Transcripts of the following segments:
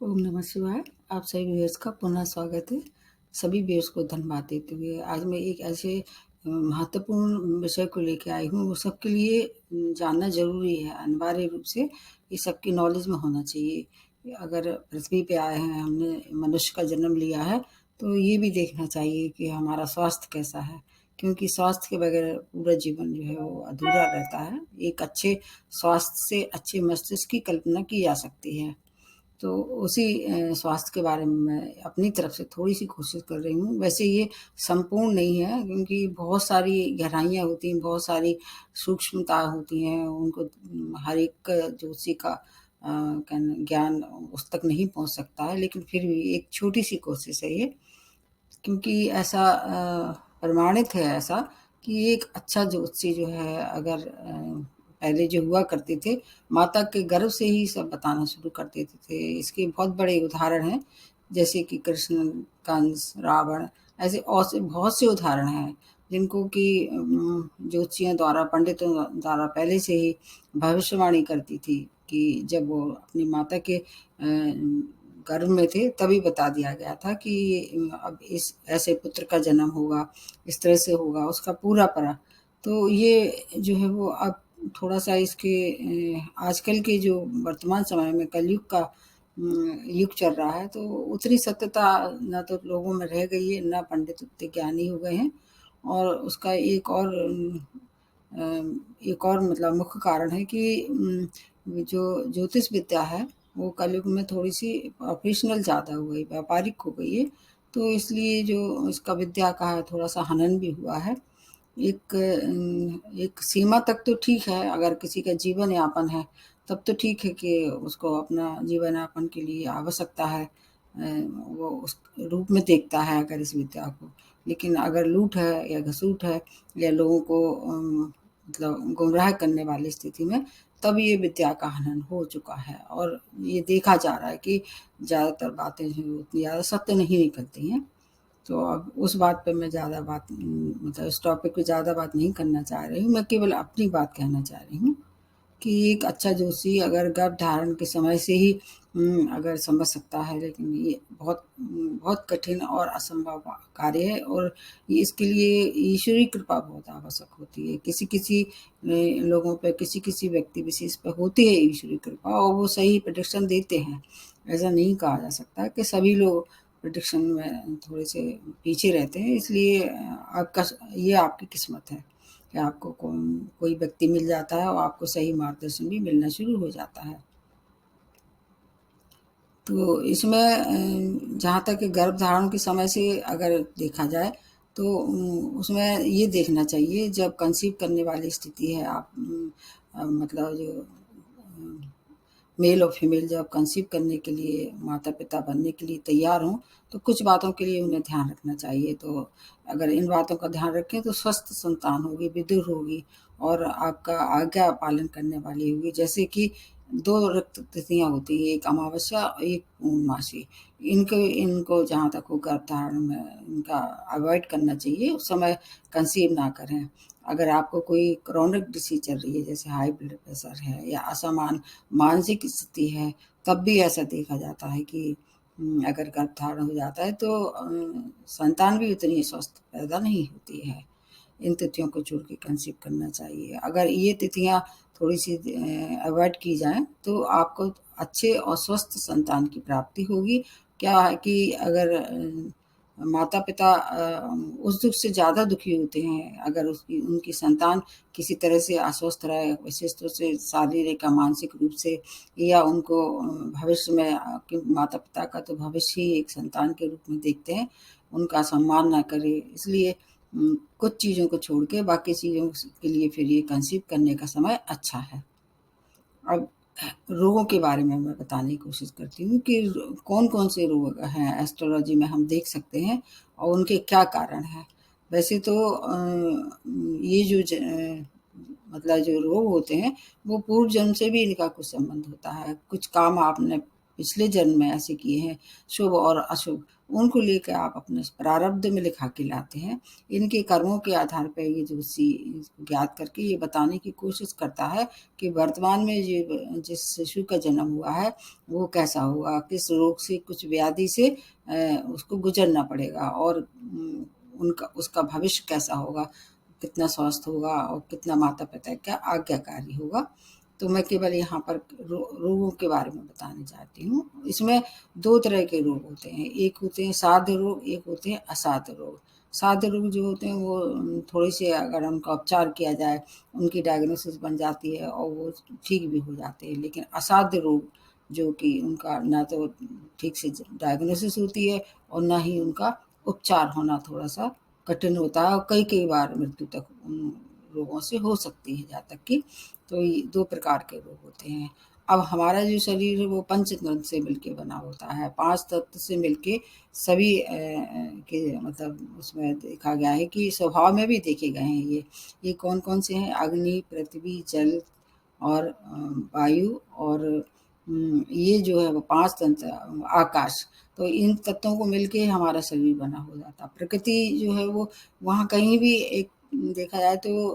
ओम नमः शिवाय। आप सभी व्यूअर्स का पुनः स्वागत है। सभी व्यूअर्स को धन्यवाद देते हुए आज मैं एक ऐसे महत्वपूर्ण विषय को लेके आई हूँ, वो सबके लिए जानना ज़रूरी है, अनिवार्य रूप से ये सबकी नॉलेज में होना चाहिए। अगर पृथ्वी पे आए हैं, हमने मनुष्य का जन्म लिया है, तो ये भी देखना चाहिए कि हमारा स्वास्थ्य कैसा है, क्योंकि स्वास्थ्य के बगैर पूरा जीवन जो है वो अधूरा रहता है। एक अच्छे स्वास्थ्य से अच्छे मस्तिष्क की कल्पना की जा सकती है। तो उसी स्वास्थ्य के बारे में मैं अपनी तरफ से थोड़ी-सी कोशिश कर रही हूँ। वैसे ये संपूर्ण नहीं है, क्योंकि बहुत सारी गहराइयाँ होती हैं, बहुत सारी सूक्ष्मता होती हैं, उनको हर एक ज्योतिषी का कहना ज्ञान उस तक नहीं पहुँच सकता है, लेकिन फिर भी एक छोटी-सी कोशिश है ये। क्योंकि ऐसा प्रमाणित है ऐसा कि एक अच्छा ज्योतिषी जो है, अगर पहले जो हुआ करते थे, माता के गर्भ से ही सब बताना शुरू कर देते थे। इसके बहुत बड़े उदाहरण हैं, जैसे कि कृष्ण, कंस, रावण, ऐसे और से बहुत से उदाहरण हैं, जिनको कि ज्योतिषियों द्वारा, पंडितों द्वारा पहले से ही भविष्यवाणी करती थी कि जब वो अपनी माता के गर्भ में थे, तभी बता दिया गया था कि अब इस ऐसे पुत्र का जन्म होगा, इस तरह से होगा, उसका पूरा-परा। तो ये जो है वो अब थोड़ा-सा इसके आजकल के जो वर्तमान समय में कलयुग का युग चल रहा है, तो उतनी सत्यता ना तो लोगों में रह गई है, ना पंडित उतने ज्ञानी हो गए हैं। और उसका एक और मतलब मुख्य कारण है कि जो ज्योतिष विद्या है, वो कलयुग में थोड़ी-सी प्रोफ़ेशनल ज़्यादा हो गई, व्यापारिक हो गई है। तो इसलिए जो इसका विद्या का है, थोड़ा-सा हनन भी हुआ है। एक सीमा तक तो ठीक है, अगर किसी का जीवन यापन है, तब तो ठीक है कि उसको अपना जीवन यापन के लिए आवश्यकता है, वो उस रूप में देखता है अगर इस विद्या को। लेकिन अगर लूट है या घसूट है या लोगों को मतलब गुमराह करने वाली स्थिति में, तब ये विद्या का हनन हो चुका है। और ये देखा जा रहा है कि ज़्यादातर बातें जो हैं उतनी ज़्यादा सत्य नहीं निकलती हैं। तो अब उस बात पे मैं ज़्यादा बात मतलब इस टॉपिक पे ज़्यादा बात नहीं करना चाह रही हूँ, मैं केवल अपनी बात कहना चाह रही हूँ कि एक अच्छा जोशी अगर गर्भ धारण के समय से ही अगर समझ सकता है, लेकिन ये बहुत कठिन और असंभव कार्य है। और ये इसके लिए ईश्वरीय कृपा बहुत आवश्यक होती है। किसी-किसी लोगों पे, किसी-किसी व्यक्ति विशेष पे होती है ईश्वरीय कृपा, और वो सही प्रेडिक्शन देते हैं। ऐसा नहीं कहा जा सकता कि सभी लोग प्रेडिक्शन में थोड़े-से पीछे रहते हैं, इसलिए आपका ये आपकी किस्मत है कि आपको कोई व्यक्ति मिल जाता है और आपको सही मार्गदर्शन भी मिलना शुरू हो जाता है। तो इसमें जहाँ तक गर्भ धारण के समय से अगर देखा जाए, तो उसमें ये देखना चाहिए, जब कंसीव करने वाली स्थिति है, आप मतलब जो मेल और फीमेल जब कंसीव करने के लिए, माता-पिता बनने के लिए तैयार हों, तो कुछ बातों के लिए उन्हें ध्यान रखना चाहिए। तो अगर इन बातों का ध्यान रखें तो स्वस्थ संतान होगी, विदुर होगी और आपका आज्ञा पालन करने वाली होगी। जैसे कि 2 रक्त तिथियाँ होती हैं, एक अमावस्या और एक पूर्णमासी। इनको इनको जहाँ तक हो गर्भधारण में इनका अवॉइड करना चाहिए, उस समय कंसीव ना करें। अगर आपको कोई क्रोनिक डिसीज़ चल रही है, जैसे हाई ब्लड प्रेशर है या असामान्य मानसिक स्थिति है, तब भी ऐसा देखा जाता है कि अगर गर्भधारण हो जाता है तो संतान भी उतनी स्वस्थ पैदा नहीं होती है। इन तिथियों को छोड़ के कंसीव करना चाहिए। अगर ये तिथियाँ थोड़ी-सी अवॉइड की जाएँ, तो आपको अच्छे और स्वस्थ संतान की प्राप्ति होगी। क्या है कि अगर माता-पिता उस दुःख से ज़्यादा दुखी होते हैं, अगर उसकी उनकी संतान किसी तरह से अस्वस्थ रहे, विशेष तौर से शारीरिक या मानसिक रूप से, या उनको भविष्य में क्योंकि माता-पिता का तो भविष्य ही एक संतान के रूप में देखते हैं, उनका सम्मान ना करे। इसलिए कुछ चीज़ों को छोड़ के बाकी चीज़ों के लिए फिर ये कंसीव करने का समय अच्छा है। अब रोगों के बारे में मैं बताने की कोशिश करती हूँ कि कौन-कौन से रोग हैं एस्ट्रोलॉजी में हम देख सकते हैं और उनके क्या कारण हैं। वैसे तो ये जो मतलब जो रोग होते हैं, वो पूर्व जन्म से भी इनका कुछ संबंध होता है। कुछ काम आपने पिछले जन्म में ऐसे किए हैं, शुभ और अशुभ, उनको लेकर आप अपने प्रारब्ध में लिखा के लाते हैं। इनके कर्मों के आधार पर ये ज्योतिषी इसको ज्ञात करके ये बताने की कोशिश करता है कि वर्तमान में जिस शिशु का जन्म हुआ है, वो कैसा होगा, किस रोग से, कुछ व्याधि से उसको गुजरना पड़ेगा, और उनका उसका भविष्य कैसा होगा, कितना स्वस्थ होगा और कितना माता-पिता का आज्ञाकारी होगा। तो मैं केवल यहाँ पर रोगों के बारे में बताना चाहती हूँ। इसमें 2 तरह के रोग होते हैं, एक होते हैं साध्य रोग, एक होते हैं असाध्य रोग। साध्य रोग जो होते हैं वो थोड़ी-सी अगर उनका उपचार किया जाए, उनकी डायग्नोसिस बन जाती है और वो ठीक भी हो जाते हैं। लेकिन असाध्य रोग जो कि उनका ना तो ठीक से डायग्नोसिस होती है और ना ही उनका उपचार होना थोड़ा-सा कठिन होता है, और कई-कई बार मृत्यु तक उन रोगों से हो सकती है यहाँ तक कि। तो ये 2 प्रकार के रोग होते हैं। अब हमारा जो शरीर है वो पंचतंत्र से मिलके बना होता है, 5 तत्व से मिलके सभी के मतलब उसमें देखा गया है कि स्वभाव में भी देखे गए हैं ये। ये कौन-कौन से हैं? अग्नि, पृथ्वी, जल और वायु और ये जो है वो 5 तंत्र, आकाश। तो इन तत्वों को मिलके हमारा शरीर बना हो जाता है। प्रकृति जो है वो वहाँ कहीं भी एक देखा जाए तो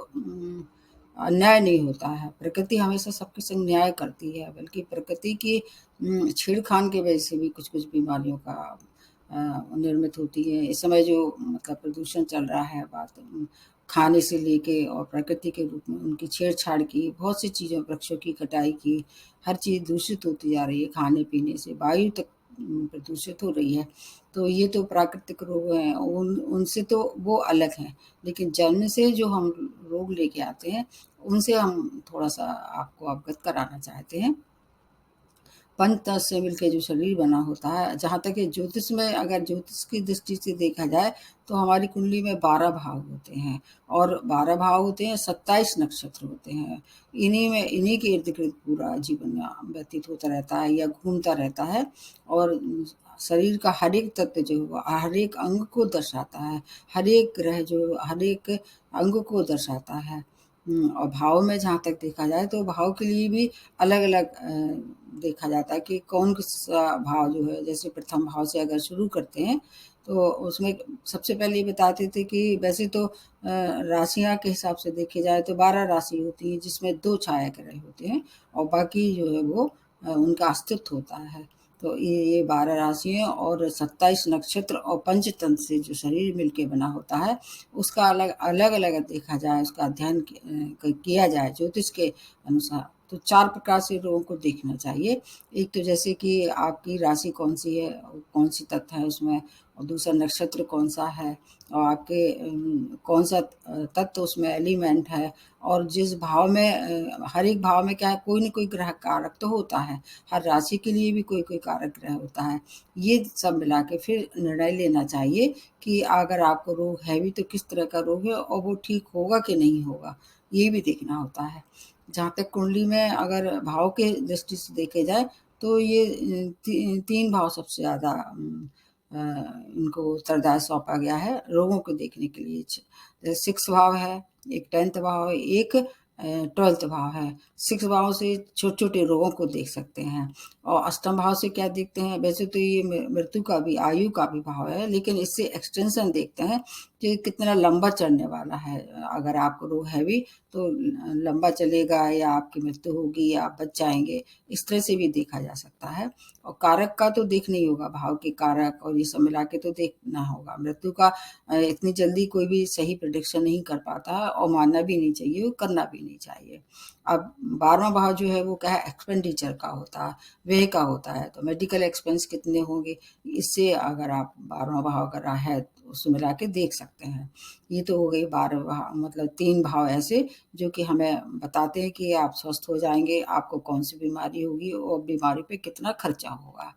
अन्याय नहीं होता है। प्रकृति हमेशा सबके संग न्याय करती है, बल्कि प्रकृति की छेड़खानी की वजह से भी कुछ-कुछ बीमारियों का निर्मित होती है। इस समय जो मतलब प्रदूषण चल रहा है, बात खाने से लेके और प्रकृति के रूप में उनकी छेड़छाड़ की, बहुत सी चीज़ों, वृक्षों की कटाई की, हर चीज़ दूषित होती जा रही है खाने-पीने से, वायु तक प्रदूषित हो रही है। तो ये तो प्राकृतिक रोग हैं, उनसे तो वो अलग हैं। लेकिन जन्म से जो हम रोग लेके आते हैं, उनसे हम थोड़ा-सा आपको अवगत कराना चाहते हैं। पंचतत्व से मिलके जो शरीर बना होता है, जहाँ तक ये ज्योतिष में, अगर ज्योतिष की दृष्टि से देखा जाए तो हमारी कुंडली में 12 भाव होते हैं, और 12 भाव होते हैं, 27 नक्षत्र होते हैं। इन्हीं के इर्द-गिर्द पूरा जीवन व्यतीत होता रहता है या घूमता रहता है, और शरीर का हर एक तत्व जो है हर एक अंग को दर्शाता है, हर एक ग्रह जो हर एक अंग को दर्शाता है। और भाव में जहाँ तक देखा जाए तो भाव के लिए भी अलग-अलग देखा जाता है कि कौन-सा भाव जो है, जैसे प्रथम भाव से अगर शुरू करते हैं, तो उसमें सबसे पहले ये बताते थे कि वैसे तो राशियाँ के हिसाब से देखी जाए तो 12 राशि होती हैं, जिसमें 2 छाया ग्रह होते हैं और बाकी जो है वो उनका अस्तित्व होता है। तो ये 12 राशियाँ और 27 नक्षत्र और पंचतंत्र से जो शरीर मिलके बना होता है, उसका अलग-अलग देखा जाए, उसका अध्ययन किया जाए ज्योतिष के अनुसार, तो 4 प्रकार से लोगों को देखना चाहिए। एक तो जैसे कि आपकी राशि कौन-सी है, कौन-सी तत्व है उसमें, और दूसरा नक्षत्र कौन-सा है, और आपके कौन-सा तत्व उसमें एलिमेंट है, और जिस भाव में हर एक भाव में क्या है, कोई न कोई ग्रह कारक तो होता है। हर राशि के लिए भी कोई-कोई कारक ग्रह होता है। ये सब मिला के फिर निर्णय लेना चाहिए कि अगर आपको रोग है भी तो किस तरह का रोग है और वो ठीक होगा कि नहीं होगा, ये भी देखना होता है। जहाँ तक कुंडली में अगर भाव के दृष्टि से देखे जाए तो ये 3 भाव सबसे ज़्यादा इनको उत्तरदायित्व सौंपा गया है रोगों को देखने के लिए। 6 भाव है, एक 10th भाव है, एक 12th भाव है। 6 भाव से छोटे-छोटे रोगों को देख सकते हैं, और अष्टम भाव से क्या देखते हैं, वैसे तो ये मृत्यु का भी, आयु का भी भाव है, लेकिन इससे एक्सटेंशन देखते हैं कि कितना लंबा चलने वाला है। अगर आपको रोग है भी तो लंबा चलेगा या आपकी मृत्यु होगी या आप बच जाएँगे, इस तरह से भी देखा जा सकता है। और कारक का तो देखना ही होगा, भाव के कारक और ये सब मिला के तो देखना होगा। मृत्यु का इतनी जल्दी कोई भी सही प्रेडिक्शन नहीं कर पाता है, और मानना भी नहीं चाहिए और करना भी नहीं चाहिए। अब 12वाँ भाव जो है वो क्या है, एक्सपेंडिचर का होता है, व्यय का होता है, तो मेडिकल एक्सपेंस कितने होंगे, इससे अगर आप 12वाँ भाव अगर है तो उसको मिला के देख सकते हैं। ये तो हो गई 12 भाव, मतलब 3 भाव ऐसे जो कि हमें बताते हैं कि आप स्वस्थ हो जाएँगे, आपको कौन-सी बीमारी होगी और बीमारी पे कितना खर्चा होगा।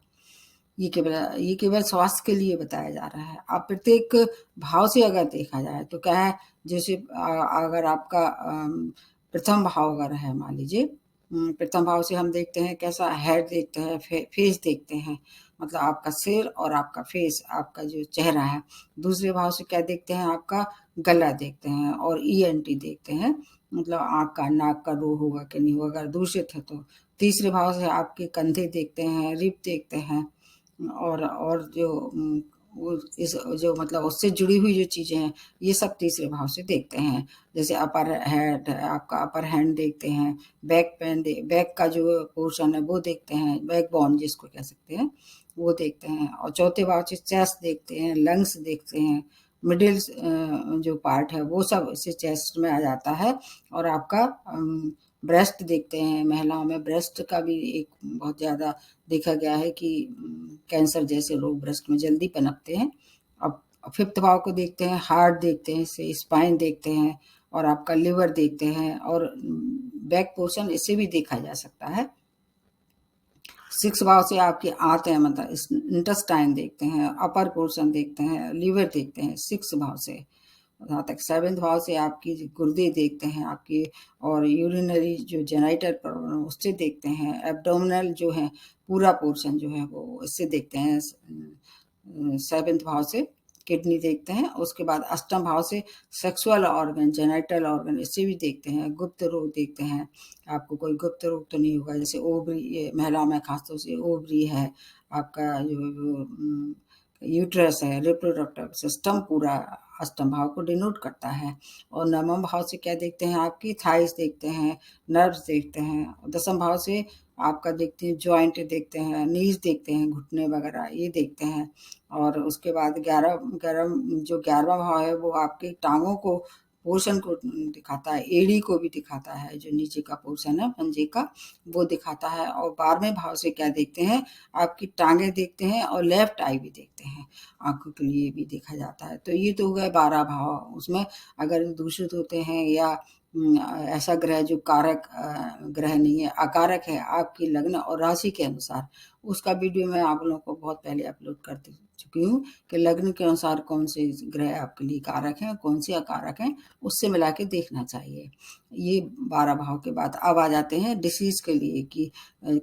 ये केवल स्वास्थ्य के लिए बताया जा रहा है। अब प्रत्येक भाव से अगर देखा जाए तो क्या है, जैसे अगर आपका प्रथम भाव अगर है, मान लीजिए प्रथम भाव से हम देखते हैं कैसा हेड देखते हैं, फेस देखते हैं, मतलब आपका सिर और आपका फेस, आपका जो चेहरा है। दूसरे भाव से क्या देखते हैं, आपका गला देखते हैं और ईएनटी देखते हैं, मतलब आँख का, नाक का रोग होगा कि नहीं होगा, अगर दूषित है तो। तीसरे भाव से आपके कंधे देखते हैं, रिब देखते हैं, और जो वो इस जो मतलब उससे जुड़ी हुई जो चीज़ें हैं, ये सब तीसरे भाव से देखते हैं। जैसे अपर हेड, आपका अपर हैंड देखते हैं, बैक का जो पोर्शन है वो देखते हैं, बैकबोन जिसको कह सकते हैं, वो देखते हैं। और चौथे भाव से चेस्ट देखते हैं, लंग्स देखते हैं, मिडिल जो पार्ट है वो सब इससे चेस्ट में आ जाता है। और आपका ब्रेस्ट देखते हैं। महिलाओं में ब्रेस्ट का भी एक बहुत ज़्यादा देखा गया है कि कैंसर जैसे रोग ब्रेस्ट में जल्दी पनपते हैं। अब फिफ्थ भाव को देखते हैं, हार्ट देखते हैं, इससे स्पाइन देखते हैं, और आपका लिवर देखते हैं, और बैक पोर्शन इससे भी देखा जा सकता है। सिक्स भाव से आपकी आंतें मतलब इंटेस्टाइन देखते हैं, अपर पोर्शन देखते हैं, लिवर देखते हैं सिक्स भाव से। जहाँ तक सेवेंथ भाव से आपकी गुर्दे देखते हैं आपकी, और यूरिनरी जो जेनिटल प्रॉब्लम उससे देखते हैं। एब्डोमिनल जो है पूरा पोर्शन जो है वो इससे देखते हैं सेवेंथ भाव से। किडनी देखते हैं। उसके बाद अष्टम भाव से सेक्सुअल ऑर्गन, जेनिटल ऑर्गन इससे भी देखते हैं। गुप्त रोग देखते हैं। आपको कोई गुप्त रोग तो नहीं होगा, जैसे ओवरी, महिलाओं में खासतौर से ओवरी है, आपका जो यूट्रस है, रिप्रोडक्टिव सिस्टम पूरा अष्टम भाव को डिनोट करता है। और नवम भाव से क्या देखते हैं, आपकी थाइस देखते हैं, नर्व्स देखते हैं। दसम भाव से आपका देखते हैं जॉइंट देखते हैं, नीज देखते हैं, घुटने वगैरह ये देखते हैं। और उसके बाद 11वां भाव है वो आपकी टांगों को, पोर्शन को दिखाता है, एड़ी को भी दिखाता है, जो नीचे का पोर्शन है पंजे का वो दिखाता है। और 12वें भाव से क्या देखते हैं, आपकी टांगे देखते हैं, और लेफ्ट आई भी देखते हैं, आंखों के लिए भी देखा जाता है। तो ये तो हो गए 12 भाव। उसमें अगर दूषित होते हैं या ऐसा ग्रह जो कारक ग्रह नहीं है, अकारक है आपकी लग्न और राशि के अनुसार, उसका वीडियो मैं आप लोगों को बहुत पहले अपलोड कर चुकी हूँ कि लग्न के अनुसार कौन से ग्रह आपके लिए कारक हैं, कौन से अकारक हैं, उससे मिला के देखना चाहिए। ये 12 भाव के बाद अब आ जाते हैं डिसीज के लिए कि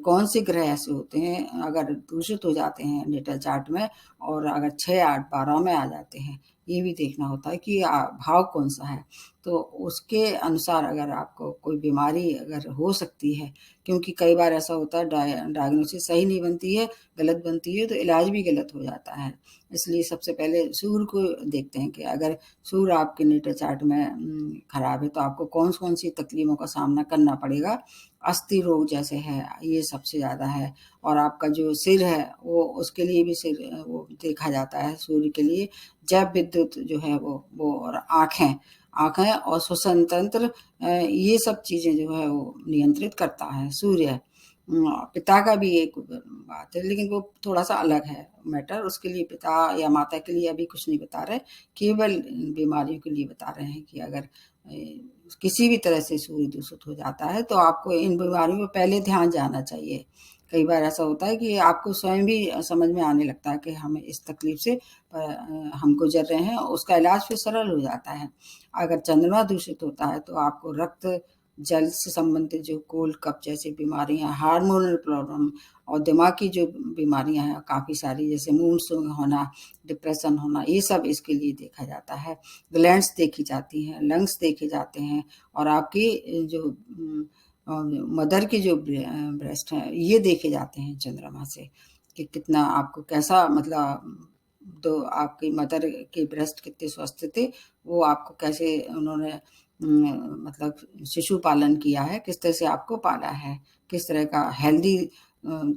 कौन से ग्रह ऐसे होते हैं अगर दूषित हो जाते हैं नेटल चार्ट में, और अगर 6, 8, 12 में आ जाते हैं, ये भी देखना होता है कि भाव कौन सा है। तो उसके अनुसार अगर आपको कोई बीमारी अगर हो सकती है, क्योंकि कई बार ऐसा होता है डायग्नोसिस सही नहीं बनती है, गलत बनती है, तो इलाज भी गलत हो जाता है। इसलिए सबसे पहले सूर्य को देखते हैं कि अगर सूर्य आपके नेटल चार्ट में खराब है तो आपको कौन सी तकलीफों का सामना करना पड़ेगा। अस्थि रोग जैसे है ये सबसे ज़्यादा है। और आपका जो सिर है वो, उसके लिए भी सिर वो देखा जाता है सूर्य के लिए। जैव विद्युत जो है वो, और आँखें और श्वसन तंत्र, ये सब चीज़ें जो है वो नियंत्रित करता है सूर्य। पिता का भी एक बात है, लेकिन वो थोड़ा-सा अलग है मैटर। उसके लिए पिता या माता के लिए अभी कुछ नहीं बता रहे, केवल बीमारियों के लिए बता रहे हैं कि अगर किसी भी तरह से सूर्य दूषित हो जाता है तो आपको इन बीमारियों में पहले ध्यान जाना चाहिए। कई बार ऐसा होता है कि आपको स्वयं भी समझ में आने लगता है कि हमें इस तकलीफ से हम गुजर रहे हैं, और उसका इलाज फिर सरल हो जाता है। अगर चंद्रमा दूषित होता है तो आपको रक्त जल से संबंधित जो कोल्ड कफ जैसी बीमारियां, हार्मोनल प्रॉब्लम, और दिमाग की जो बीमारियां हैं काफ़ी सारी, जैसे मूड स्विंग होना, डिप्रेशन होना, ये सब इसके लिए देखा जाता है। ग्लैंड्स देखी जाती हैं, लंग्स देखे जाते हैं, और आपकी जो मदर की जो ब्रेस्ट है ये देखे जाते हैं चंद्रमा से कि कितना आपको कैसा मतलब, तो आपकी मदर के ब्रेस्ट कितने स्वस्थ थे, वो आपको कैसे उन्होंने मतलब शिशु पालन किया है, किस तरह से आपको पाला है, किस तरह का हेल्दी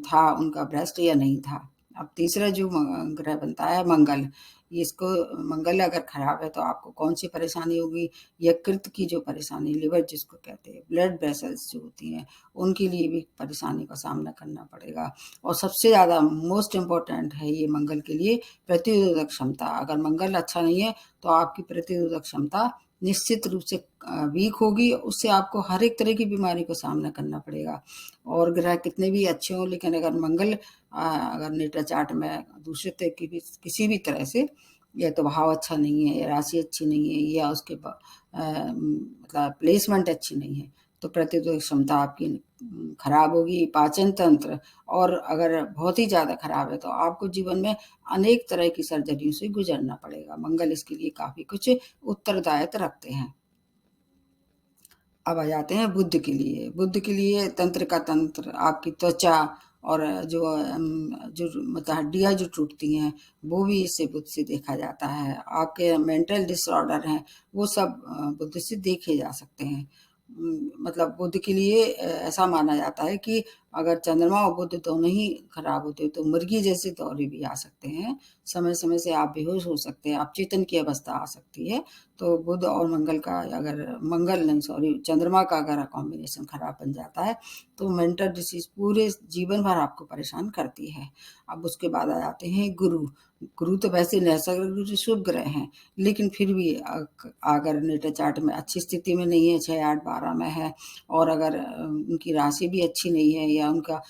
था उनका ब्रेस्ट या नहीं था। अब तीसरा जो ग्रह बनता है मंगल, इसको मंगल अगर खराब है तो आपको कौन सी परेशानी होगी, यकृत की जो परेशानी, लिवर जिसको कहते हैं, ब्लड वेसल्स जो होती हैं, उनके लिए भी परेशानी का सामना करना पड़ेगा। और सबसे ज़्यादा मोस्ट इम्पोर्टेंट है ये मंगल के लिए प्रतिरोधक क्षमता। अगर मंगल अच्छा नहीं है तो आपकी प्रतिरोधक क्षमता निश्चित रूप से वीक होगी, उससे आपको हर एक तरह की बीमारी का सामना करना पड़ेगा। और ग्रह कितने भी अच्छे हों, लेकिन अगर मंगल अगर नेटल चार्ट में दूषित है किसी भी तरह से, या तो भाव अच्छा नहीं है, या राशि अच्छी नहीं है, या उसके मतलब प्लेसमेंट अच्छी नहीं है, तो प्रतिरोधक क्षमता आपकी खराब होगी। पाचन तंत्र, और अगर बहुत ही ज़्यादा खराब है तो आपको जीवन में अनेक तरह की सर्जरियों से गुजरना पड़ेगा। मंगल इसके लिए काफ़ी कुछ उत्तरदायित्व रखते हैं। अब आ जाते हैं बुध के लिए। बुध के लिए तंत्र का तंत्र आपकी त्वचा और जो मतलब हड्डियाँ जो टूटती हैं वो भी इससे बुध से देखा जाता है। आपके मेंटल डिसऑर्डर हैं वो सब बुध से देखे जा सकते हैं। मतलब बुध के लिए ऐसा माना जाता है कि अगर चंद्रमा और बुध दोनों ही खराब होते तो मिर्गी जैसे दौरे भी आ सकते हैं। समय समय से आप बेहोश हो सकते हैं, आप चेतन की अवस्था आ सकती है। तो बुध और मंगल का अगर मंगल नहीं सॉरी चंद्रमा का अगर कॉम्बिनेशन खराब बन जाता है तो मेंटल डिसीज पूरे जीवन भर आपको परेशान करती है। अब उसके बाद आ जाते हैं गुरु। गुरु तो वैसे नैसर्गिक रूप से शुभ ग्रह हैं, लेकिन फिर भी अगर नेटल चार्ट में अच्छी स्थिति में नहीं है, 6, 8, 12 में है और अगर उनकी राशि भी अच्छी नहीं है या उनका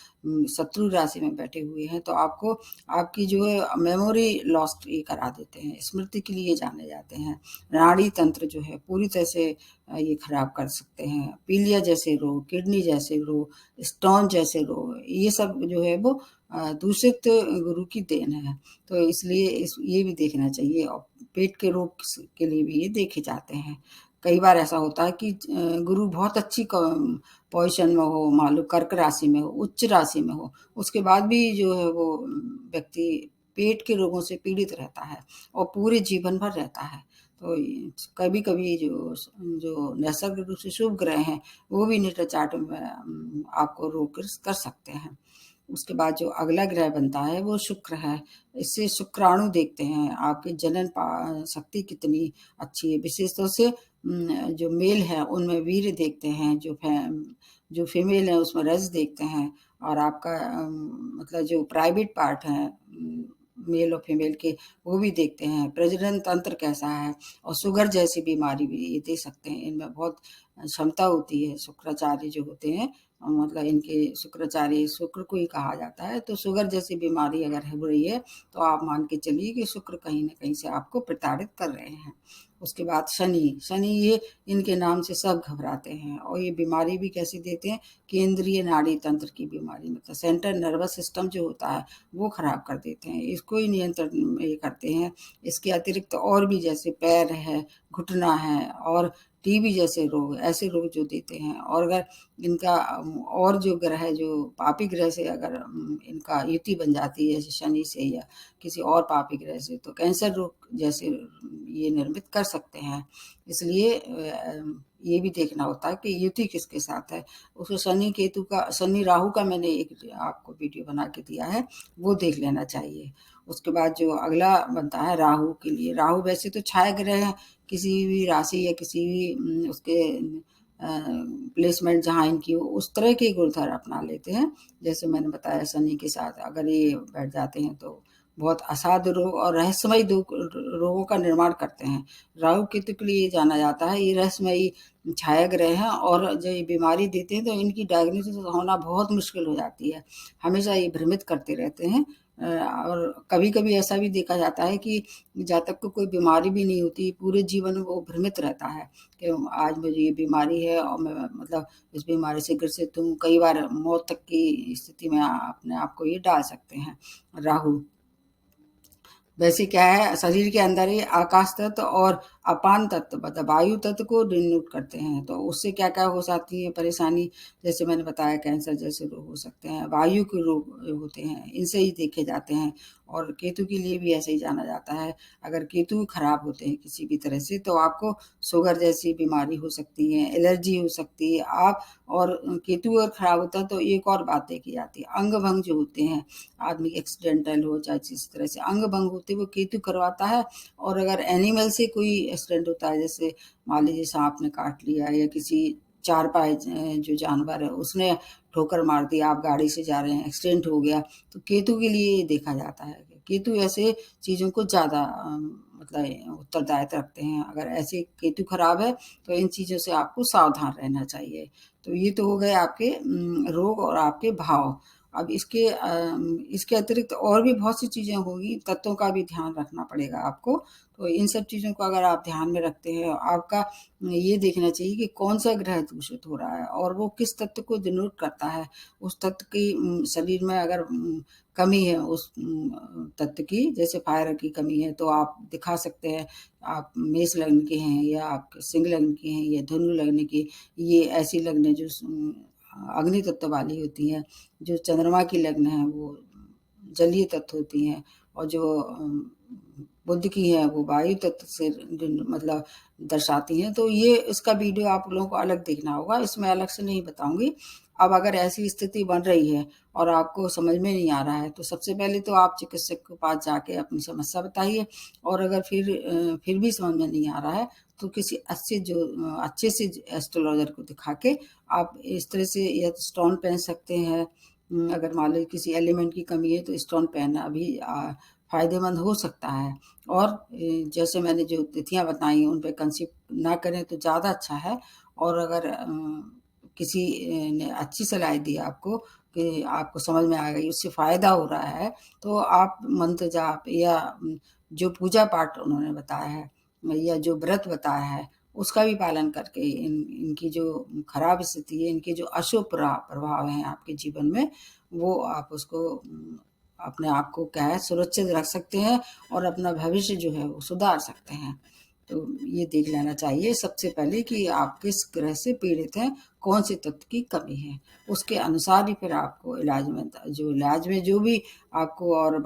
शत्रु राशि में बैठे हुए हैं तो आपको आपकी जो है मेमोरी लॉस्ट ये करा देते हैं, स्मृति के लिए जाने जाते हैं। नाड़ी तंत्र जो है पूरी तरह से ये खराब कर सकते हैं। पीलिया जैसे रोग, किडनी जैसे रोग, स्टोन जैसे रोग, ये सब जो है वो दूषित गुरु की देन है। तो इसलिए ये भी देखना चाहिए और पेट के रोग के लिए भी ये देखे जाते हैं। कई बार ऐसा होता है कि गुरु बहुत अच्छी पोजीशन में हो, मान लो कर्क राशि में हो, उच्च राशि में हो, उसके बाद भी जो है वो व्यक्ति पेट के रोगों से पीड़ित रहता है और पूरे जीवन भर रहता है। तो कभी कभी जो नैसर्गिक रूप से शुभ ग्रह हैं वो भी नेटल चार्ट में आपको रोग कर सकते हैं। उसके बाद जो अगला ग्रह बनता है वो शुक्र है। इससे शुक्राणु देखते हैं, आपकी जनन शक्ति कितनी अच्छी है। विशेष तौर से जो मेल है उनमें वीर्य देखते हैं, जो फीमेल है उसमें रज देखते हैं और आपका मतलब जो प्राइवेट पार्ट है मेल और फीमेल के वो भी देखते हैं। प्रजनन तंत्र कैसा है और शुगर जैसी बीमारी भी ये देख सकते हैं। इनमें बहुत क्षमता होती है। शुक्राचार्य जो होते हैं मतलब इनके शुक्राचार्य शुक्र को ही कहा जाता है। तो शुगर जैसी बीमारी अगर हो रही है तो आप मान के चलिए कि शुक्र कहीं न कहीं से आपको प्रताड़ित कर रहे हैं। उसके बाद शनि, शनि ये इनके नाम से सब घबराते हैं और ये बीमारी भी कैसी देते हैं, केंद्रीय नाड़ी तंत्र की बीमारी मतलब सेंट्रल नर्वस सिस्टम जो होता है वो खराब कर देते हैं, इसको ही नियंत्रण में ये करते हैं। इसके अतिरिक्त और भी जैसे पैर है, घुटना है और टीबी जैसे रोग, ऐसे रोग जो देते हैं। और अगर इनका और जो ग्रह जो पापी ग्रह से अगर इनका युति बन जाती है जैसे शनि से या किसी और पापी ग्रह से तो कैंसर रोग जैसे ये निर्मित कर सकते हैं। इसलिए ये भी देखना होता है कि युति किसके साथ है। उसको शनि राहु का मैंने एक आपको वीडियो बना के दिया है, वो देख लेना चाहिए। उसके बाद जो अगला बनता है राहु के लिए, राहु वैसे तो छाया ग्रह है, किसी भी राशि या किसी भी उसके प्लेसमेंट जहाँ इनकी हो उस तरह के गुणधर अपना लेते हैं। जैसे मैंने बताया शनि के साथ अगर ये बैठ जाते हैं तो बहुत असाध्य रोग और रहस्यमयी रोगों का निर्माण करते हैं। राहु केतु के लिए जाना जाता है ये रहस्यमयी छाया ग्रह हैं और जब ये बीमारी देते हैं तो इनकी डायग्नोसिस होना बहुत मुश्किल हो जाती है। हमेशा ये भ्रमित करते रहते हैं और कभी-कभी ऐसा भी देखा जाता है कि जब तक को कोई बीमारी भी नहीं होती, पूरे जीवन में वो भ्रमित रहता है कि आज मुझे ये बीमारी है और मैं मतलब इस बीमारी से ग्रसित हूँ। कई बार मौत तक की स्थिति में अपने आप को ये डाल सकते हैं राहु। वैसे क्या है शरीर के अंदर ही आकाश तत्व और अपान तत्व मतलब वायु तत्व को डिनोट करते हैं। तो उससे क्या क्या हो जाती है परेशानी, जैसे मैंने बताया कैंसर जैसे रोग हो सकते हैं, वायु के रोग होते हैं, इनसे ही देखे जाते हैं। और केतु के लिए भी ऐसे ही जाना जाता है। अगर केतु खराब होते हैं किसी भी तरह से तो आपको शुगर जैसी बीमारी हो सकती है, एलर्जी हो सकती है। आप और केतु अगर खराब होता है तो एक और बात देखी जाती है, अंग भंग जो होते हैं, आदमी एक्सीडेंटल हो चाहे जिस तरह से अंग भंग होते वो केतु करवाता है। और अगर एनिमल से कोई एक्सीडेंट होता है, जैसे मान लीजिए सांप ने काट लिया या किसी चारपाई जो जानवर है उसने ठोकर मार दी, आप गाड़ी से जा रहे हैं एक्सीडेंट हो गया, तो केतु के लिए ये देखा जाता है। केतु ऐसे चीज़ों को ज़्यादा मतलब उत्तरदायित्व रखते हैं। अगर ऐसे केतु खराब है तो इन चीज़ों से आपको सावधान रहना चाहिए। तो ये तो हो गए आपके रोग और आपके भाव। अब इसके अतिरिक्त और भी बहुत सी चीज़ें होंगी, तत्वों का भी ध्यान रखना पड़ेगा आपको। तो इन सब चीज़ों को अगर आप ध्यान में रखते हैं, आपका ये देखना चाहिए कि कौन-सा ग्रह दूषित हो रहा है और वो किस तत्व को डिनोट करता है। उस तत्व की शरीर में अगर कमी है उस तत्व की, जैसे फायर की कमी है, तो आप दिखा सकते हैं, आप मेष लग्न के हैं या आप सिंह लग्न के हैं या धनु लग्न के, ये ऐसी लग्न जो अग्नि तत्व वाली होती हैं। जो चंद्रमा की लग्न है वो जलीय तत्व होती हैं, और जो बुध की है वो वायु तत्व से मतलब दर्शाती हैं। तो ये इसका वीडियो आप लोगों को अलग देखना होगा, इसमें अलग से नहीं बताऊंगी। अब अगर ऐसी स्थिति बन रही है और आपको समझ में नहीं आ रहा है, तो सबसे पहले तो आप चिकित्सक के पास जाके अपनी समस्या बताइए, और अगर फिर भी समझ में नहीं आ रहा है, तो किसी अच्छे से एस्ट्रोलॉजर को दिखा के आप इस तरह से या तो स्टोन पहन सकते हैं। अगर मान लो किसी एलिमेंट की कमी है तो स्टोन पहनना भी फायदेमंद हो सकता है। और जैसे मैंने जो तिथियां बताई उन पे कंसीप ना करें तो ज़्यादा अच्छा है। और अगर किसी ने अच्छी सलाह दी आपको कि आपको समझ में आ गई, उससे फ़ायदा हो रहा है, तो आप मंत्र जाप या जो पूजा पाठ उन्होंने बताया है या जो व्रत बताया है, उसका भी पालन करके इनकी जो खराब स्थिति है, इनके जो अशुभ प्रभाव हैं आपके जीवन में, वो आप उसको अपने आप को क्या है सुरक्षित रख सकते हैं और अपना भविष्य जो है वो सुधार सकते हैं। तो ये देख लेना चाहिए सबसे पहले कि आप किस ग्रह से पीड़ित हैं, कौन से तत्व की कमी है। उसके अनुसार ही फिर आपको इलाज में जो भी आपको और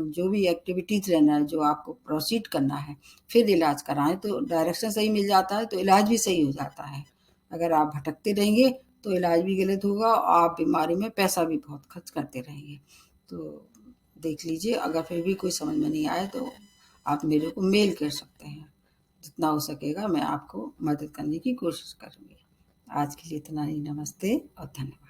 जो भी एक्टिविटीज़ लेना है, जो आपको प्रोसीड करना है, फिर इलाज कराएँ, तो डायरेक्शन सही मिल जाता है, तो इलाज भी सही हो जाता है। अगर आप भटकते रहेंगे, तो इलाज भी गलत होगा और आप बीमारी में पैसा भी बहुत खर्च करते रहेंगे। तो देख लीजिए, अगर फिर भी कोई समझ में नहीं आए तो आप मेरे को मेल कर सकते हैं। जितना हो सकेगा मैं आपको मदद करने की कोशिश करूँगी। आज के लिए इतना ही, नमस्ते और धन्यवाद।